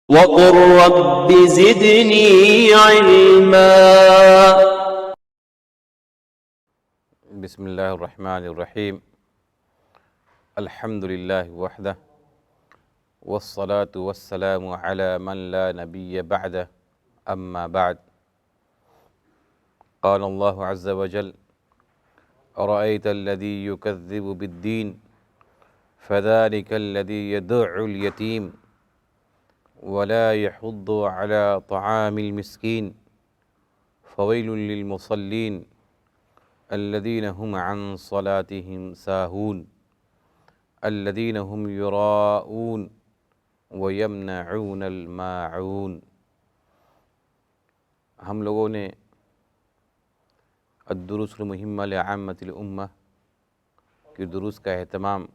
وقل رب زدني علما. بسم اللہ الرحمن الرحیم. الحمد للہ وحدہ والصلاة والسلام علی من لا نبی بعدہ اما بعد. قال اللہ عز وجل: ارأیت الذی یکذب بالدین فذلک الذی یدع الیتیم ولا یحض علی طعام المسکین فویل للمصلین الذین هم عن صلاتهم ساہون الذین هم یراؤون ویمنعون الماعون. ہم لوگوں نے الدروس المہمہ لعامۃ الامہ کی دروس کا اہتمام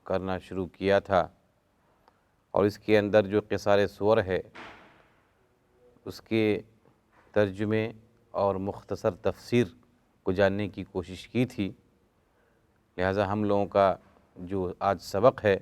کرنا شروع کیا تھا، اور اس کے اندر جو قصار سور ہے اس کے ترجمے اور مختصر تفسیر کو جاننے کی کوشش کی تھی. لہٰذا ہم لوگوں کا جو آج سبق ہے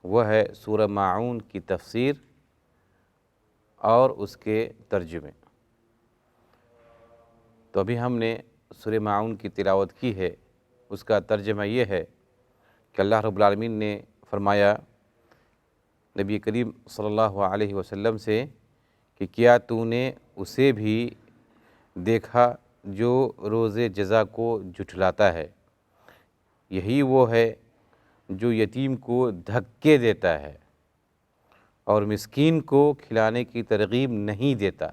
وہ ہے سورہ ماعون کی تفسیر اور اس کے ترجمے. تو ابھی ہم نے سورہ ماعون کی تلاوت کی ہے. اس کا ترجمہ یہ ہے کہ اللہ رب العالمین نے فرمایا نبی کریم صلی اللہ علیہ وسلم سے کہ کیا تو نے اسے بھی دیکھا جو روز جزا کو جھٹلاتا ہے؟ یہی وہ ہے جو یتیم کو دھکے دیتا ہے اور مسکین کو کھلانے کی ترغیب نہیں دیتا.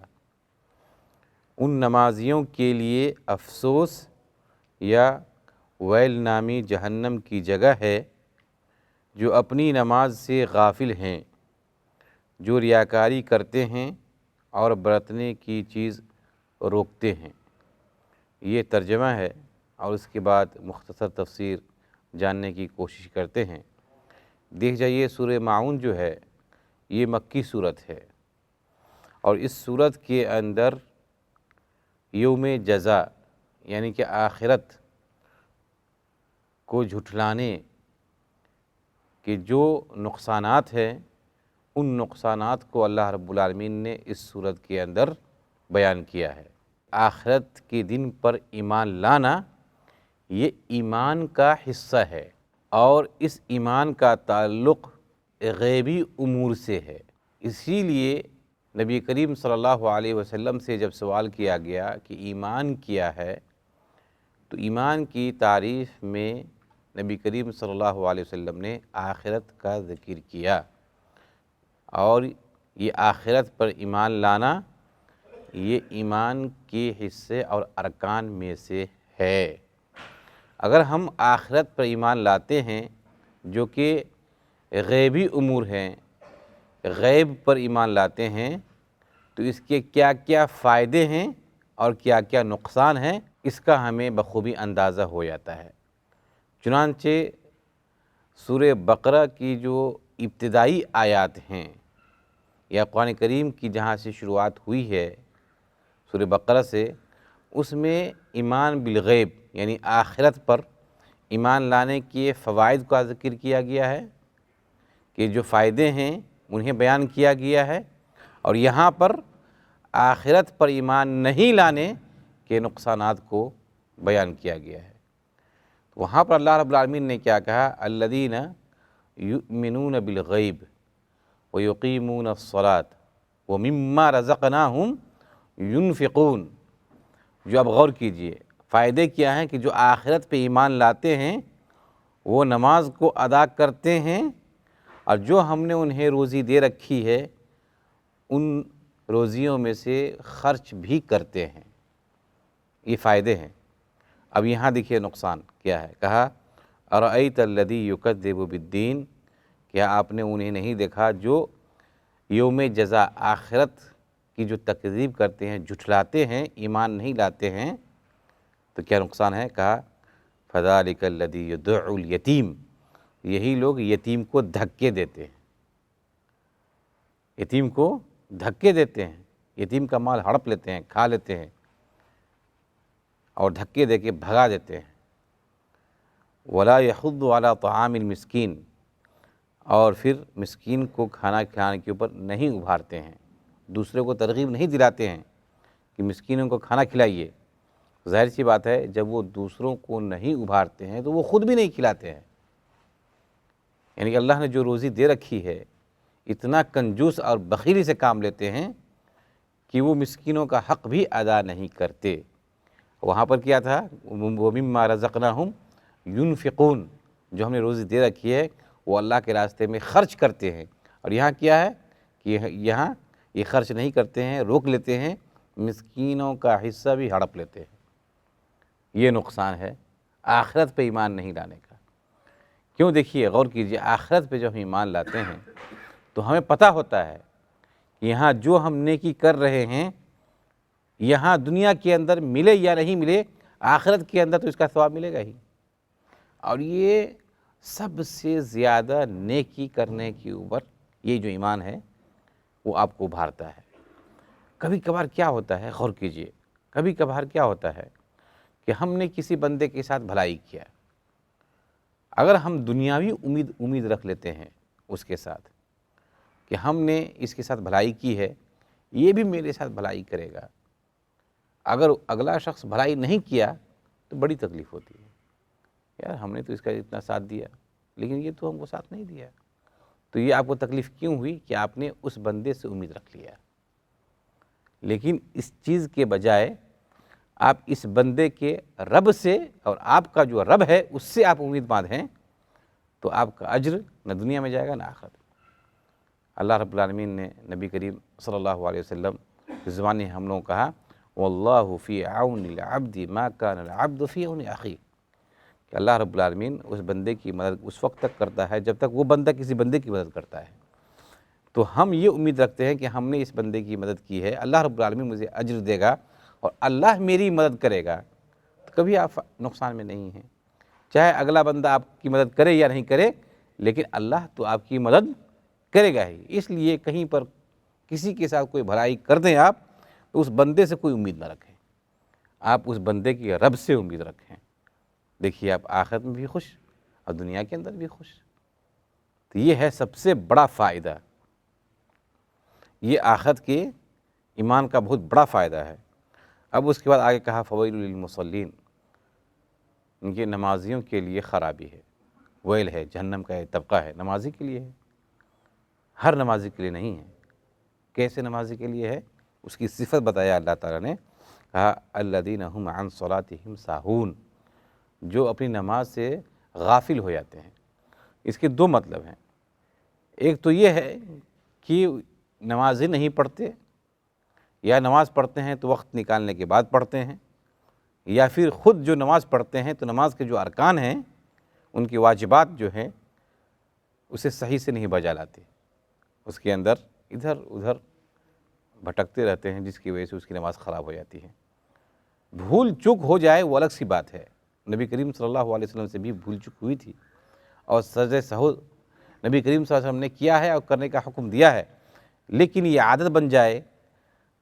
ان نمازیوں کے لیے افسوس یا ویل نامی جہنم کی جگہ ہے جو اپنی نماز سے غافل ہیں، جو ریاکاری کرتے ہیں اور برتنے کی چیز روکتے ہیں. یہ ترجمہ ہے، اور اس کے بعد مختصر تفسیر جاننے کی کوشش کرتے ہیں. دیکھ جائیے سورہ ماعون جو ہے یہ مکی صورت ہے، اور اس صورت کے اندر یوم جزا یعنی کہ آخرت کو جھٹلانے کے جو نقصانات ہیں ان نقصانات کو اللہ رب العالمین نے اس صورت کے اندر بیان کیا ہے. آخرت کے دن پر ایمان لانا یہ ایمان کا حصہ ہے، اور اس ایمان کا تعلق غیبی امور سے ہے. اسی لیے نبی کریم صلی اللہ علیہ وسلم سے جب سوال کیا گیا کہ ایمان کیا ہے، تو ایمان کی تعریف میں نبی کریم صلی اللہ علیہ وسلم نے آخرت کا ذکر کیا، اور یہ آخرت پر ایمان لانا یہ ایمان کے حصے اور ارکان میں سے ہے. اگر ہم آخرت پر ایمان لاتے ہیں جو کہ غیبی امور ہیں، غیب پر ایمان لاتے ہیں، تو اس کے کیا کیا فائدے ہیں اور کیا کیا نقصان ہیں اس کا ہمیں بخوبی اندازہ ہو جاتا ہے. چنانچہ سورہ بقرہ کی جو ابتدائی آیات ہیں یا قرآن کریم کی جہاں سے شروعات ہوئی ہے سورہ بقرہ سے، اس میں ایمان بالغیب یعنی آخرت پر ایمان لانے کے فوائد کا ذکر کیا گیا ہے کہ جو فائدے ہیں انہیں بیان کیا گیا ہے، اور یہاں پر آخرت پر ایمان نہیں لانے کے نقصانات کو بیان کیا گیا ہے. وہاں پر اللہ رب العالمین نے کیا کہا؟ الذین یؤمنون بالغیب ویقیمون الصلاۃ ومما رزقناہم ینفقون. جو اب غور کیجئے فائدے کیا ہیں کہ جو آخرت پہ ایمان لاتے ہیں وہ نماز کو ادا کرتے ہیں، اور جو ہم نے انہیں روزی دے رکھی ہے ان روزیوں میں سے خرچ بھی کرتے ہیں. یہ فائدے ہیں. اب یہاں دیکھیے نقصان کیا ہے. کہا ارأیت الذی یکذب بالدین، کیا آپ نے انہیں نہیں دیکھا جو یوم جزا آخرت کی جو تکذیب کرتے ہیں، جھٹلاتے ہیں، ایمان نہیں لاتے ہیں، تو کیا نقصان ہے؟ کہا فذلک الذی یدع الیتیم، یہی لوگ یتیم کو دھکے دیتے ہیں. یتیم کو دھکے دیتے ہیں، یتیم کا مال ہڑپ لیتے ہیں، کھا لیتے ہیں اور دھکے دے کے بھگا دیتے ہیں. ولا یحض علی طعام المسکین، اور پھر مسکین کو کھانا کھلانے کے اوپر نہیں ابھارتے ہیں، دوسرے کو ترغیب نہیں دلاتے ہیں کہ مسکینوں کو کھانا کھلائیے، ظاہر سی بات ہے جب وہ دوسروں کو نہیں ابھارتے ہیں تو وہ خود بھی نہیں کھلاتے ہیں۔ یعنی کہ اللہ نے جو روزی دے رکھی ہے اتنا کنجوس اور بخیلی سے کام لیتے ہیں کہ وہ مسکینوں کا حق بھی ادا نہیں کرتے۔ وہاں پر کیا تھا، وَمِمَّا رَزَقْنَاهُمْ يُنْفِقُونَ، جو ہم نے روزی دے رکھی ہے وہ اللہ کے راستے میں خرچ کرتے ہیں، اور یہاں کیا ہے کہ یہاں یہ خرچ نہیں کرتے ہیں، روک لیتے ہیں، مسکینوں کا حصہ بھی ہڑپ لیتے ہیں۔ یہ نقصان ہے آخرت پہ ایمان نہیں لانے کا۔ کیوں؟ دیکھیے، غور کیجیے، آخرت پہ جب ہم ایمان لاتے ہیں تو ہمیں پتہ ہوتا ہے کہ یہاں جو ہم نیکی کر رہے ہیں یہاں دنیا کے اندر ملے یا نہیں ملے، آخرت کے اندر تو اس کا ثواب ملے گا ہی۔ اور یہ سب سے زیادہ نیکی کرنے کے اوپر یہ جو ایمان ہے وہ آپ کو ابھارتا ہے۔ کبھی کبھار کیا ہوتا ہے، غور کیجیے، کبھی کبھار کیا ہوتا ہے کہ ہم نے کسی بندے کے ساتھ بھلائی کیا، اگر ہم دنیاوی امید رکھ لیتے ہیں اس کے ساتھ کہ ہم نے اس کے ساتھ بھلائی کی ہے، یہ بھی میرے ساتھ بھلائی کرے گا، اگر اگلا شخص بھلائی نہیں کیا تو بڑی تکلیف ہوتی ہے، یار ہم نے تو اس کا اتنا ساتھ دیا لیکن یہ تو ہم کو ساتھ نہیں دیا، تو یہ آپ کو تکلیف کیوں ہوئی کہ آپ نے اس بندے سے امید رکھ لیا۔ لیکن اس چیز کے بجائے آپ اس بندے کے رب سے، اور آپ کا جو رب ہے اس سے آپ امید باندھیں تو آپ کا اجر نہ دنیا میں جائے گا نہ آخرت۔ اللہ رب العالمین نے نبی کریم صلی اللہ علیہ وسلم کی زبانی ہم لوگوں کو کہا واللہ فی عون العبد ما کان العبد فی عون اخیہ، کہ اللہ رب العالمین اس بندے کی مدد اس وقت تک کرتا ہے جب تک وہ بندہ کسی بندے کی مدد کرتا ہے۔ تو ہم یہ امید رکھتے ہیں کہ ہم نے اس بندے کی مدد کی ہے، اللہ رب العالمین مجھے اجر دے گا اور اللہ میری مدد کرے گا، تو کبھی آپ نقصان میں نہیں ہیں، چاہے اگلا بندہ آپ کی مدد کرے یا نہیں کرے، لیکن اللہ تو آپ کی مدد کرے گا ہی۔ اس لیے کہیں پر کسی کے ساتھ کوئی بھلائی کر دیں آپ تو اس بندے سے کوئی امید نہ رکھیں، آپ اس بندے کی رب سے امید رکھیں، دیکھیے آپ آخرت میں بھی خوش اور دنیا کے اندر بھی خوش۔ تو یہ ہے سب سے بڑا فائدہ، یہ آخرت کے ایمان کا بہت بڑا فائدہ ہے۔ اب اس کے بعد آگے کہا فویل للمصلین، ان کے نمازیوں کے لیے خرابی ہے، ویل ہے، جہنم کا ایک طبقہ ہے، نمازی کے لیے ہے، ہر نمازی کے لیے نہیں ہے۔ کیسے نمازی کے لیے ہے؟ اس کی صفت بتایا اللہ تعالیٰ نے، کہا الذین هم عن صلاتهم ساہون، جو اپنی نماز سے غافل ہو جاتے ہیں۔ اس کے دو مطلب ہیں، ایک تو یہ ہے کہ نماز ہی نہیں پڑھتے، یا نماز پڑھتے ہیں تو وقت نکالنے کے بعد پڑھتے ہیں، یا پھر خود جو نماز پڑھتے ہیں تو نماز کے جو ارکان ہیں ان کی واجبات جو ہیں اسے صحیح سے نہیں بجا لاتے، اس کے اندر ادھر ادھر بھٹکتے رہتے ہیں، جس کی وجہ سے اس کی نماز خراب ہو جاتی ہے۔ بھول چوک ہو جائے وہ الگ سی بات ہے، نبی کریم صلی اللہ علیہ وسلم سے بھی بھول چوک ہوئی تھی اور سجدہ سہو نبی کریم صلی اللہ علیہ وسلم نے کیا ہے اور کرنے کا حکم دیا ہے، لیکن یہ عادت بن جائے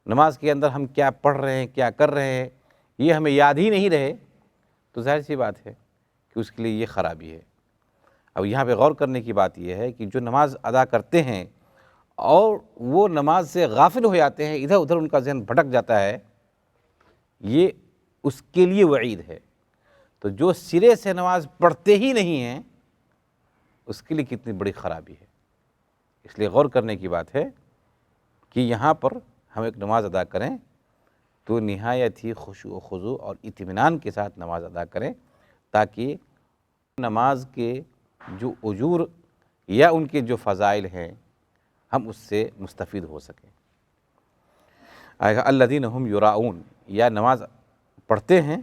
نماز کے اندر ہم کیا پڑھ رہے ہیں کیا کر رہے ہیں یہ ہمیں یاد ہی نہیں رہے، تو ظاہر سی بات ہے کہ اس کے لیے یہ خرابی ہے۔ اب یہاں پہ غور کرنے کی بات یہ ہے کہ جو نماز ادا کرتے ہیں اور وہ نماز سے غافل ہو جاتے ہیں، ادھر ادھر ان کا ذہن بھٹک جاتا ہے، یہ اس کے لیے وعید ہے۔ تو جو سرے سے نماز پڑھتے ہی نہیں ہیں اس کے لیے کتنی بڑی خرابی ہے۔ اس لیے غور کرنے کی بات ہے کہ یہاں پر ہم ایک نماز ادا کریں تو نہایت ہی خشوع و خضوع اور اطمینان کے ساتھ نماز ادا کریں، تاکہ نماز کے جو اجور یا ان کے جو فضائل ہیں ہم اس سے مستفید ہو سکیں۔ الذین هم یراؤون، یا نماز پڑھتے ہیں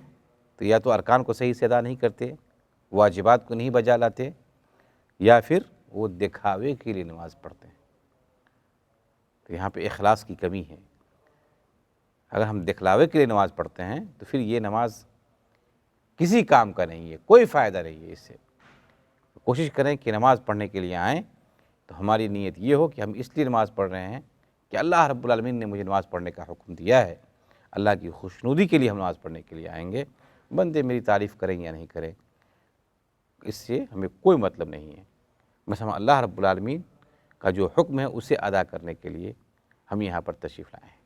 تو یا تو ارکان کو صحیح سے ادا نہیں کرتے، واجبات کو نہیں بجا لاتے، یا پھر وہ دکھاوے کے لیے نماز پڑھتے ہیں۔ تو یہاں پہ اخلاص کی کمی ہے۔ اگر ہم دکھلاوے کے لیے نماز پڑھتے ہیں تو پھر یہ نماز کسی کام کا نہیں ہے، کوئی فائدہ نہیں ہے اس سے۔ کوشش کریں کہ نماز پڑھنے کے لیے آئیں تو ہماری نیت یہ ہو کہ ہم اس لیے نماز پڑھ رہے ہیں کہ اللہ رب العالمین نے مجھے نماز پڑھنے کا حکم دیا ہے، اللہ کی خوشنودی کے لیے ہم نماز پڑھنے کے لیے آئیں گے، بندے میری تعریف کریں یا نہیں کریں اس سے ہمیں کوئی مطلب نہیں ہے، بس ہم اللہ رب العالمین کا جو حکم ہے اسے ادا کرنے کے لیے ہم یہاں پر تشریف لائے ہیں۔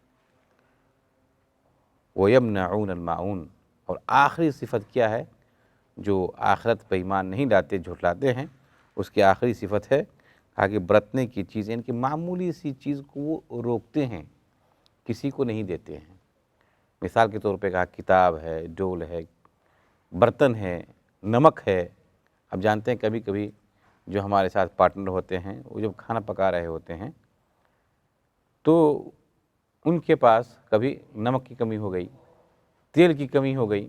وَيَمْنَعُونَ الْمَاعُونَ، اور آخری صفت کیا ہے؟ جو آخرت پہ ایمان نہیں لاتے، جھٹلاتے ہیں، اس کی آخری صفت ہے کہا کہ برتنے کی چیز، یعنی کہ معمولی سی چیز کو وہ روکتے ہیں، کسی کو نہیں دیتے ہیں۔ مثال کے طور پہ کہا کتاب ہے، ڈول ہے، برتن ہے، نمک ہے۔ اب جانتے ہیں کبھی کبھی جو ہمارے ساتھ پارٹنر ہوتے ہیں وہ جب کھانا پکا رہے ہوتے ہیں تو ان کے پاس کبھی نمک کی کمی ہو گئی، تیل کی کمی ہو گئی،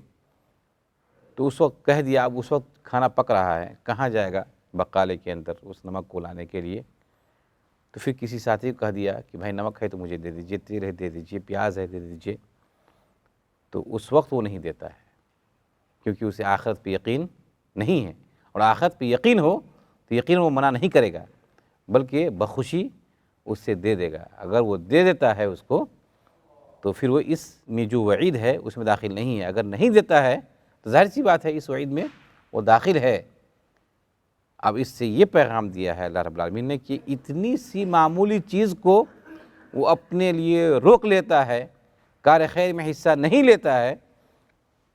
تو اس وقت کہہ دیا، اب اس وقت کھانا پک رہا ہے، کہاں جائے گا بقالے کے اندر اس نمک کو لانے کے لیے؟ تو پھر کسی ساتھی کو کہہ دیا کہ بھائی نمک ہے تو مجھے دے دیجئے، تیل ہے دے دیجئے، پیاز ہے دے دیجئے، تو اس وقت وہ نہیں دیتا ہے، کیونکہ اسے آخرت پہ یقین نہیں ہے، اور آخرت پہ یقین ہو تو یقین وہ منع نہیں کرے گا، بلکہ بخوشی اس سے دے دے گا۔ اگر وہ دے دیتا ہے اس کو تو پھر وہ اس میں جو وعید ہے اس میں داخل نہیں ہے، اگر نہیں دیتا ہے تو ظاہر سی بات ہے اس وعید میں وہ داخل ہے۔ اب اس سے یہ پیغام دیا ہے اللہ رب العالمین نے کہ اتنی سی معمولی چیز کو وہ اپنے لیے روک لیتا ہے، کار خیر میں حصہ نہیں لیتا ہے،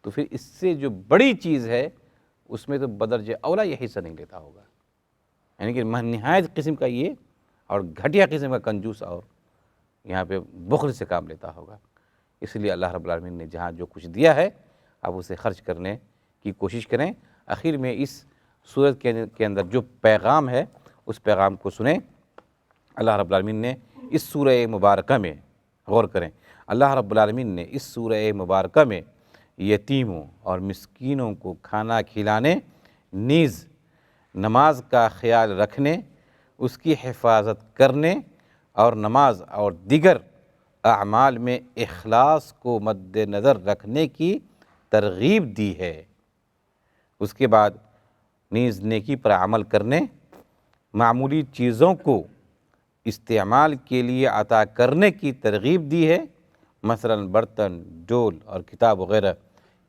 تو پھر اس سے جو بڑی چیز ہے اس میں تو بدرجہ اولا یہ حصہ نہیں لیتا ہوگا، یعنی کہ نہایت قسم کا یہ اور گھٹیا قسم کا کنجوس اور یہاں پہ بخل سے کام لیتا ہوگا۔ اس لیے اللہ رب العالمین نے جہاں جو کچھ دیا ہے اب اسے خرچ کرنے کی کوشش کریں۔ آخر میں اس سورت کے اندر جو پیغام ہے اس پیغام کو سنیں۔ اللہ رب العالمین نے اس سورہ مبارکہ میں غور کریں، اللہ رب العالمین نے اس سورہ مبارکہ میں یتیموں اور مسکینوں کو کھانا کھلانے، نیز نماز کا خیال رکھنے، اس کی حفاظت کرنے اور نماز اور دیگر اعمال میں اخلاص کو مد نظر رکھنے کی ترغیب دی ہے۔ اس کے بعد نیز نیکی پر عمل کرنے، معمولی چیزوں کو استعمال کے لیے عطا کرنے کی ترغیب دی ہے، مثلا برتن، ڈول اور کتاب وغیرہ،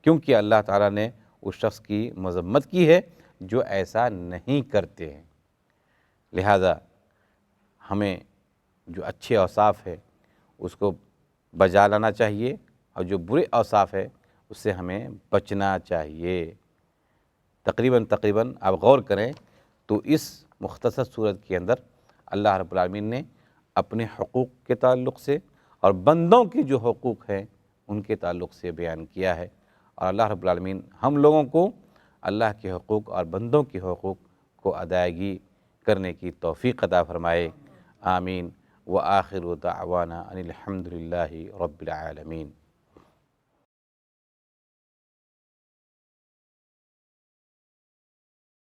کیونکہ اللہ تعالیٰ نے اس شخص کی مذمت کی ہے جو ایسا نہیں کرتے ہیں۔ لہذا ہمیں جو اچھے اوصاف ہے اس کو بجا لانا چاہیے، اور جو برے اوصاف ہے اس سے ہمیں بچنا چاہیے۔ تقریباً آپ غور کریں تو اس مختصر صورت کے اندر اللہ رب العالمین نے اپنے حقوق کے تعلق سے اور بندوں کے جو حقوق ہیں ان کے تعلق سے بیان کیا ہے، اور اللہ رب العالمین ہم لوگوں کو اللہ کے حقوق اور بندوں کے حقوق کو ادائیگی کرنے کی توفیق عطا فرمائے۔ آمین۔ وآخر دعوانا ان الحمد للہ رب العالمین۔